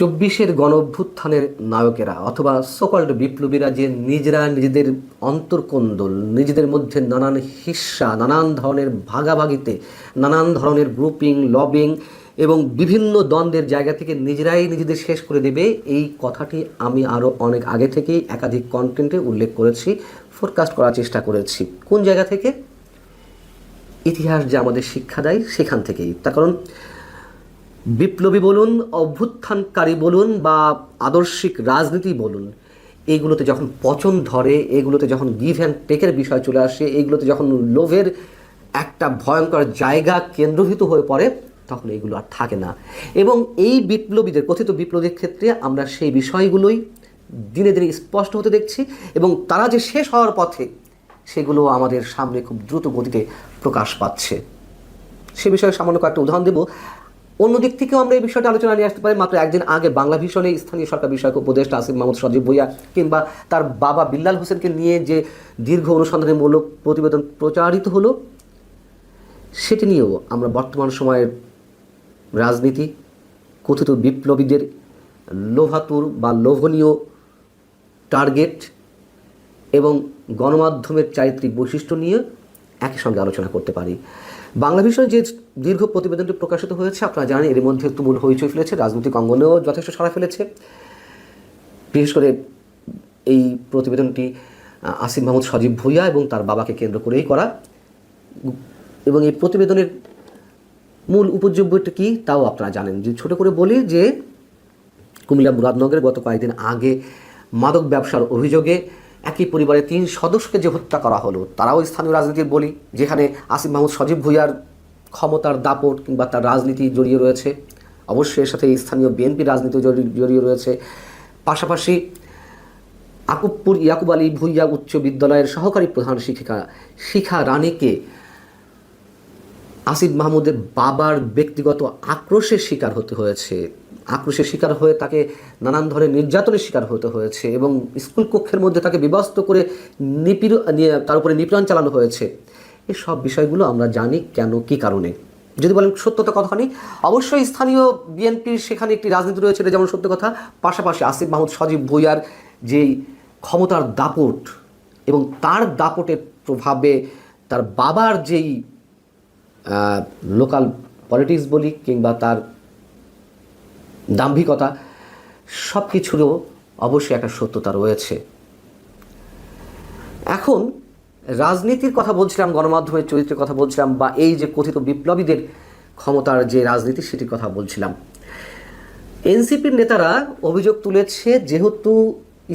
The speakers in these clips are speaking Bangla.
চব্বিশের গণঅভ্যুত্থানের নায়কেরা অথবা সোকল্ড বিপ্লবীরা যে নিজেরা নিজেদের অন্তর্কোন্দল, নিজেদের মধ্যে নানান হিস্সা, নানান ধরনের ভাগাভাগিতে, নানান ধরনের গ্রুপিং, লবিং এবং বিভিন্ন দ্বন্দ্বের জায়গা থেকে নিজেরাই নিজেদের শেষ করে দেবে, এই কথাটি আমি আরও অনেক আগে থেকেই একাধিক কন্টেন্টে উল্লেখ করেছি, ফোরকাস্ট করার চেষ্টা করেছি। কোন জায়গা থেকে? ইতিহাস যে আমাদের শিক্ষা দেয় সেখান থেকেই। তার কারণ বিপ্লবী বলুন, অভ্যুত্থানকারী বলুন বা আদর্শিক রাজনীতি বলুন, এইগুলোতে যখন পচন ধরে, এগুলোতে যখন গিভ অ্যান্ড টেকের বিষয় চলে আসে, এইগুলোতে যখন লোভের একটা ভয়ঙ্কর জায়গা কেন্দ্রভূত হয়ে পড়ে, তখন এগুলো আর থাকে না। এবং এই বিপ্লবীদের, কথিত বিপ্লবীদের ক্ষেত্রে আমরা সেই বিষয়গুলোই দিনে দিনে স্পষ্ট হতে দেখছি, এবং তারা যে শেষ হওয়ার পথে সেগুলো আমাদের সামনে খুব দ্রুত গতিতে প্রকাশ পাচ্ছে। সে বিষয়ে সামান্য কয়েকটা উদাহরণ দেব। অন্যদিক থেকেও আমরা এই বিষয়টা আলোচনা নিয়ে আসতে পারি। মাত্র একদিন আগে বাংলা ভিশনে স্থানীয় সরকার বিষয়ক উপদেষ্টা আসিফ মাহমুদ সজীব ভুঁইয়া কিংবা তার বাবা বিল্লাল হোসেনকে নিয়ে যে দীর্ঘ অনুসন্ধানমূলক প্রতিবেদন প্রচারিত হলো, সেটি নিয়েও আমরা বর্তমান সময়ের রাজনীতি, কথিত বিপ্লবীদের লোভাতুর বা লোভনীয় টার্গেট এবং গণমাধ্যমের চারিত্রিক বৈশিষ্ট্য নিয়ে একই সঙ্গে আলোচনা করতে পারি। বাংলা ভিশনে যে দীর্ঘ প্রতিবেদনটি প্রকাশিত হয়েছে, আপনারা জানেন এর মধ্যে তুমুল হইচই ফেলেছে, রাজনৈতিক অঙ্গনেও যথেষ্ট সাড়া ফেলেছে। বিশেষ করে এই প্রতিবেদনটি আসিফ মাহমুদ সজীব ভুঁইয়া এবং তার বাবাকে কেন্দ্র করেই করা, এবং এই প্রতিবেদনের মূল উপযোগ্যটা কী তাও আপনারা জানেন। যদি ছোটো করে বলি যে কুমিল্লা মুরাদনগরে গত কয়েকদিন আগে মাদক ব্যবসার অভিযোগে একই পরিবারের 3 সদস্যকে যে হত্যা করা হলো, তারাও স্থানীয় রাজনীতির বলি, যেখানে আসিফ মাহমুদ সজীব ভুঁইয়ার ক্ষমতার দাপট কিংবা তার রাজনীতি জড়িয়ে রয়েছে। অবশ্যই এর সাথে স্থানীয় বিএনপি রাজনীতি জড়িয়ে রয়েছে। পাশাপাশি আকুবপুর ইয়াকুব আলী ভুঁইয়া উচ্চ বিদ্যালয়ের সহকারী প্রধান শিক্ষিকা শিখা রানীকে আসিফ মাহমুদের বাবার ব্যক্তিগত আক্রোশের শিকার হতে হয়েছে, আক্রোশের শিকার হয়ে তাকে নানান ধরনের নির্যাতনের শিকার হতে হয়েছে, এবং স্কুল কক্ষের মধ্যে তাকে বিবস্ত করে তার উপরে নিপীড়ন চালানো হয়েছে। এই সব বিষয়গুলো আমরা জানি কেন, কী কারণে। যদি বলেন সত্যতা কথাখানি, অবশ্যই স্থানীয় বিএনপির সেখানে একটি রাজনীতি রয়েছে, এটা যেমন সত্য কথা। পাশাপাশি আসিফ মাহমুদ সজীব ভুঁইয়ার যেই ক্ষমতার দাপট এবং তার দাপটের প্রভাবে তার বাবার যেই লোকাল পলিটিক্স বলি কিংবা তার দাম্ভিকতা, সব কিছুরও অবশ্যই একটা সত্যতা রয়েছে। এখন রাজনীতির কথা বলছিলাম, গণমাধ্যমের চরিত্রের কথা বলছিলাম, বা এই যে কথিত বিপ্লবীদের ক্ষমতার যে রাজনীতি সেটির কথা বলছিলাম। এনসিপির নেতারা অভিযোগ তুলেছে, যেহেতু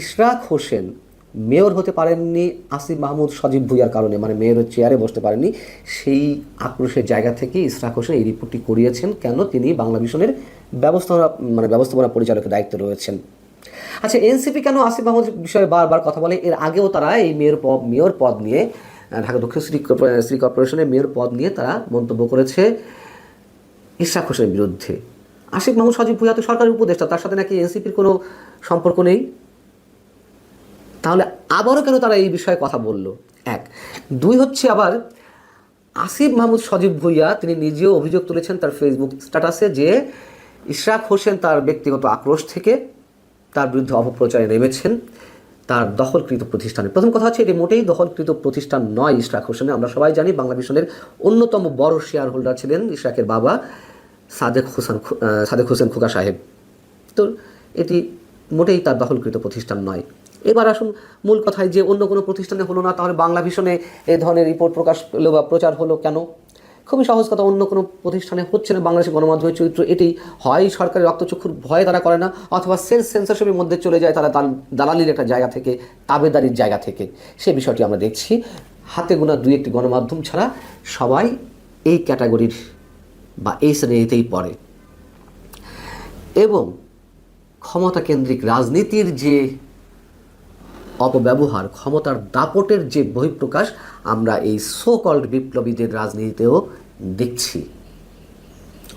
ইশরাক হোসেন মেয়র হতে পারেননি আসিফ মাহমুদ সজীব ভুঁইয়ার কারণে, মানে মেয়রের চেয়ারে বসতে পারেননি, সেই আক্রোশের জায়গা থেকে ইশরাক হোসেন এই রিপোর্টটি করিয়েছেন। কেন? তিনি বাংলা ভিশনের ব্যবস্থাপনা পরিচালকের দায়িত্বে রয়েছেন। আচ্ছা, এনসিপি কেন আসিফ মাহমুদ বিষয়ে বারবার কথা বলে? এর আগেও তারা এই মেয়র পদ নিয়ে, ঢাকা দক্ষিণ সিটি কর্পোরেশনের মেয়র পদ নিয়ে তারা মন্তব্য করেছে ইশরাক হোসেনের বিরুদ্ধে। আসিফ মাহমুদ সজীব ভুঁইয়া তো সরকারি উপদেষ্টা, তার সাথে নাকি এনসিপির কোনো সম্পর্ক নেই। তাহলে আবারও কেন তারা এই বিষয়ে কথা বলল? 1, 2 হচ্ছে আবার আসিফ মাহমুদ সজীব ভুঁইয়া তিনি নিজেও অভিযোগ তুলেছেন তার ফেসবুক স্ট্যাটাসে যে ইশরাক হোসেন তার ব্যক্তিগত আক্রোশ থেকে তার বিরুদ্ধে অপপ্রচারে নেমেছেন তার দখলকৃত প্রতিষ্ঠানে। প্রথম কথা হচ্ছে, এটি মোটেই দখলকৃত প্রতিষ্ঠান নয় ইশরাক হোসেনের। আমরা সবাই জানি বাংলা ভিশনের অন্যতম বড় শেয়ার হোল্ডার ছিলেন ইশরাকের বাবা সাদেক হোসেন খোকা সাহেব। তো এটি মোটেই তার দখলকৃত প্রতিষ্ঠান নয়। এবার আসুন মূল কথায়, যে অন্য কোনো প্রতিষ্ঠানে হলো না, তাহলে বাংলা ভিশনে এই ধরনের রিপোর্ট প্রকাশ পেলো বা প্রচার হলো কেন? খুবই সহজ কথা, অন্য কোনো প্রতিষ্ঠানে হচ্ছে না। বাংলাদেশের গণমাধ্যমের চরিত্র এটি, হয় সরকারি রক্তচক্ষুর ভয়ে তারা করে না, অথবা সেন্সরশিপের মধ্যে চলে যায় তারা দালালির একটা জায়গা থেকে, তাবেদারির জায়গা থেকে। সে বিষয়টি আমরা দেখছি। হাতে গোনা 2-1টি গণমাধ্যম ছাড়া সবাই এই ক্যাটাগরির বা এই শ্রেণীতেই পড়ে। এবং ক্ষমতা কেন্দ্রিক রাজনীতির যে অপব্যবহার, ক্ষমতার দাপটের যে বহিঃপ্রকাশ, আমরা এই সোকল্ড বিপ্লবীদের রাজনীতিতেও দেখছি।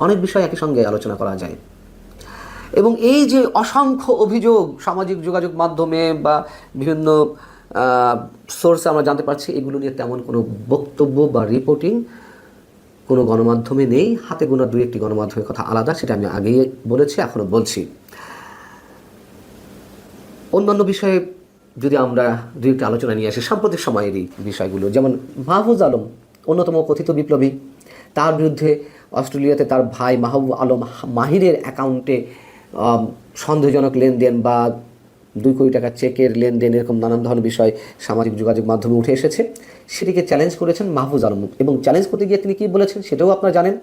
অনেক বিষয় একই সঙ্গে আলোচনা করা যায়। এবং এই যে অসংখ্য অভিযোগ সামাজিক যোগাযোগ মাধ্যমে বা বিভিন্ন সোর্সে আমরা জানতে পারছি, এগুলো নিয়ে তেমন কোনো বক্তব্য বা রিপোর্টিং কোনো গণমাধ্যমে নেই। হাতে গোনা 2-1টি গণমাধ্যমের কথা আলাদা, সেটা আমি আগেই বলেছি, এখনও বলছি। অন্যান্য বিষয়ে যদি আমরা দু একটা আলোচনা নিয়ে আসি, সাম্প্রতিক সময়েরই বিষয়গুলো, যেমন মাহফুজ আলম অন্যতম কথিত বিপ্লবী, তার বিরুদ্ধে অস্ট্রেলিয়াতে তার ভাই মাহবুব আলম মাহিরের অ্যাকাউন্টে সন্দেহজনক লেনদেন বা 2 কোটি টাকার চেকের লেনদেন, এরকম নানান ধরনের বিষয় সামাজিক যোগাযোগ মাধ্যমে উঠে এসেছে। সেটিকে চ্যালেঞ্জ করেছেন মাহফুজ আলম, এবং চ্যালেঞ্জ করতে গিয়ে তিনি কী বলেছেন সেটাও আপনারা জানেন।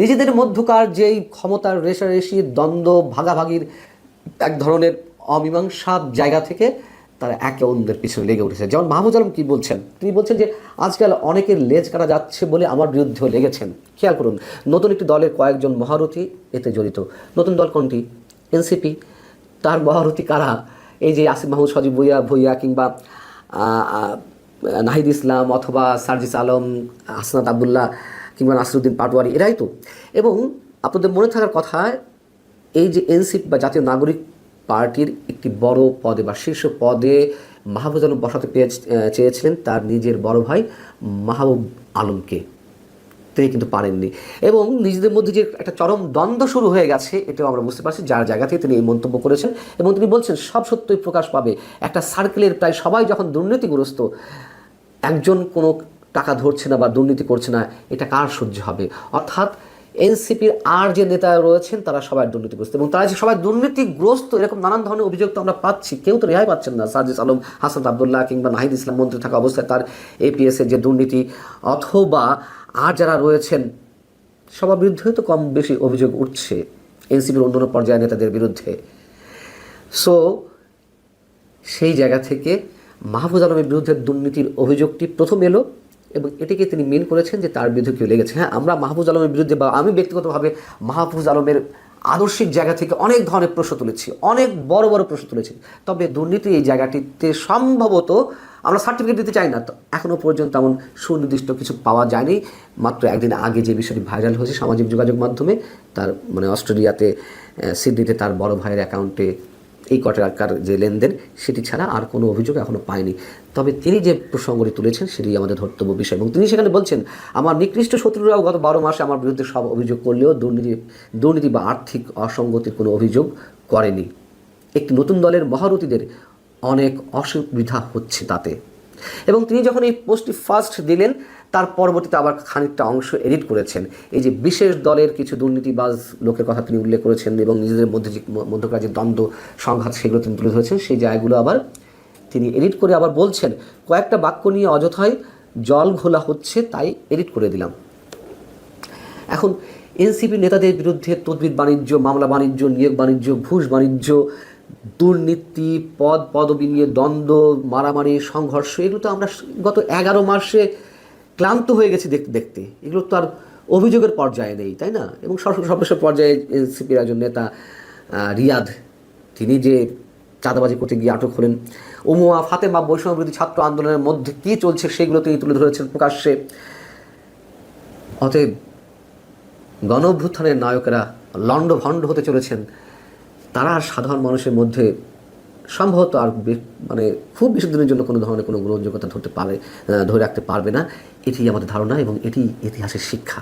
নিজেদের মধ্যকার যেই ক্ষমতার রেষারেষি, দ্বন্দ্ব, ভাগাভাগির এক ধরনের অমীমাংসার জায়গা থেকে তারা একে অন্যের পিছনে লেগে উঠেছে। যেমন মাহফুজ আলম কী বলছেন, তিনি বলছেন যে আজকাল অনেকের লেজ কাটা যাচ্ছে বলে আমার বিরুদ্ধেও লেগেছেন। খেয়াল করুন, নতুন একটি দলের কয়েকজন মহারথী এতে জড়িত। নতুন দল কোনটি? এনসিপি। তার মহারথী কারা? এই যে আসিফ মাহমুদ সজীব ভুইয়া কিংবা নাহিদ ইসলাম অথবা সার্জিস আলম, হাসনাত আবদুল্লাহ কিংবা নাসিরুদ্দিন পাটোয়ারি, এরাই তো। এবং আপনাদের মনে থাকার কথা, এই যে এনসিপি বা জাতীয় নাগরিক পার্টির একটি বড় পদে বা শীর্ষ পদে মাহফুজ আলম বসাতে চেয়েছিলেন তার নিজের বড় ভাই মাহবুব আলমকে, তিনি কিন্তু পারেননি। এবং নিজেদের মধ্যে যে একটা চরম দ্বন্দ্ব শুরু হয়ে গেছে এটাও আমরা বুঝতে পারছি, যার জায়গা থেকে তিনি এই মন্তব্য করেছেন। এবং তিনি বলছেন সব সত্যই প্রকাশ পাবে। একটা সার্কেলের প্রায় সবাই যখন দুর্নীতিগ্রস্ত, একজন কোনো টাকা ধরছে না বা দুর্নীতি করছে না, এটা কার সহ্য হবে? অর্থাৎ এনসিপির আর যে নেতা রয়েছেন তারা সবাই দুর্নীতিগ্রস্ত, এবং তারা যে সবাই দুর্নীতিগ্রস্ত এরকম নানান ধরনের অভিযোগ তো আমরা পাচ্ছি, কেউ তো রেহাই পাচ্ছেন না। সার্জিস আলম, হাসনাত আবদুল্লাহ কিংবা নাহিদ ইসলাম মন্ত্রী থাকা অবস্থায় তার এপিএসের যে দুর্নীতি, অথবা আর যারা রয়েছেন সবার বিরুদ্ধে তো কম বেশি অভিযোগ উঠছে এনসিপির অন্যান্য পর্যায়ের নেতাদের বিরুদ্ধে। সো সেই জায়গা থেকে মাহফুজ আলমের বিরুদ্ধে দুর্নীতির অভিযোগটি প্রথম এলো, এবং এটিকে তিনি মেন করেছেন যে তার বিরুদ্ধে কেউ লেগেছে। হ্যাঁ, আমরা মাহফুজ আলমের বিরুদ্ধে বা আমি ব্যক্তিগতভাবে মাহফুজ আলমের আদর্শিক জায়গা থেকে অনেক ধরনের প্রশ্ন তুলেছি, অনেক বড় বড় প্রশ্ন তুলেছি। তবে দুর্নীতি এই জায়গাটিতে সম্ভবত আমরা সার্টিফিকেট দিতে চাই না, তো এখনও পর্যন্ত এমন সুনির্দিষ্ট কিছু পাওয়া যায়নি। মাত্র একদিন আগে যে বিষয়টি ভাইরাল হয়েছে সামাজিক যোগাযোগ মাধ্যমে, তার মানে অস্ট্রেলিয়াতে সিডনিতে তার বড় ভাইয়ের অ্যাকাউন্টে এই কোটি টাকার যে লেনদেন, সেটি ছাড়া আর কোনো অভিযোগ এখনও পায়নি। তবে তিনি যে প্রসঙ্গটি তুলেছেন সেটি আমাদের ধর্তব্য বিষয়, এবং তিনি সেখানে বলছেন আমার নিকৃষ্ট শত্রুরাও গত 12 মাসে আমার বিরুদ্ধে সব অভিযোগ করলেও দুর্নীতি বা আর্থিক অসঙ্গতির কোনো অভিযোগ করেনি। একটি নতুন দলের মহারথীদের অনেক অসুবিধা হচ্ছে তাতে। এবং তিনি যখন এই পোস্টটি ফার্স্ট দিলেন, তার পরবর্তীতে আবার খানিকটা অংশ এডিট করেছেন। এই যে বিশেষ দলের কিছু দুর্নীতিবাজ লোকের কথা তিনি উল্লেখ করেছেন, এবং নিজেদের মধ্যকার যে দ্বন্দ্ব সংঘাত সেগুলো তিনি তুলে ধরেছেন, সেই জায়গাগুলো আবার তিনি এডিট করে আবার বলছেন কয়েকটা বাক্য নিয়ে অযথাই জল ঘোলা হচ্ছে, তাই এডিট করে দিলাম। এখন এনসিপি নেতাদের বিরুদ্ধে তদবির বাণিজ্য, মামলা বাণিজ্য, নিয়োগ বাণিজ্য, ঘুষ বাণিজ্য, দুর্নীতি, পদবি নিয়ে দ্বন্দ্ব, মারামারি, সংঘর্ষ, এগুলো তো আমরা গত 11 মাসে ক্লান্ত হয়ে গেছি দেখতে দেখতে। এগুলো তো আর অভিযোগের পর্যায়ে নেই, তাই না? এবং সর্বশেষ পর্যায়ে এনসিপির একজন নেতা রিয়াদ, তিনি যে চাঁদাবাজি করতে গিয়ে আটক হলেন। উমুয়া ফাতেমা বৈষম্যবিরোধী ছাত্র আন্দোলনের মধ্যে কী চলছে সেগুলো তিনি তুলে ধরেছেন প্রকাশ্যে। অতএব গণ অভ্যুত্থানের নায়কেরা লণ্ডভণ্ড হতে চলেছেন, তারা আর সাধারণ মানুষের মধ্যে সম্ভবত আর মানে খুব বেশি দিনের জন্য কোনো ধরনের কোনো গ্রহণযোগ্যতা ধরে রাখতে পারবে না। এটি আমাদের ধারণা এবং এটি ইতিহাসের শিক্ষা।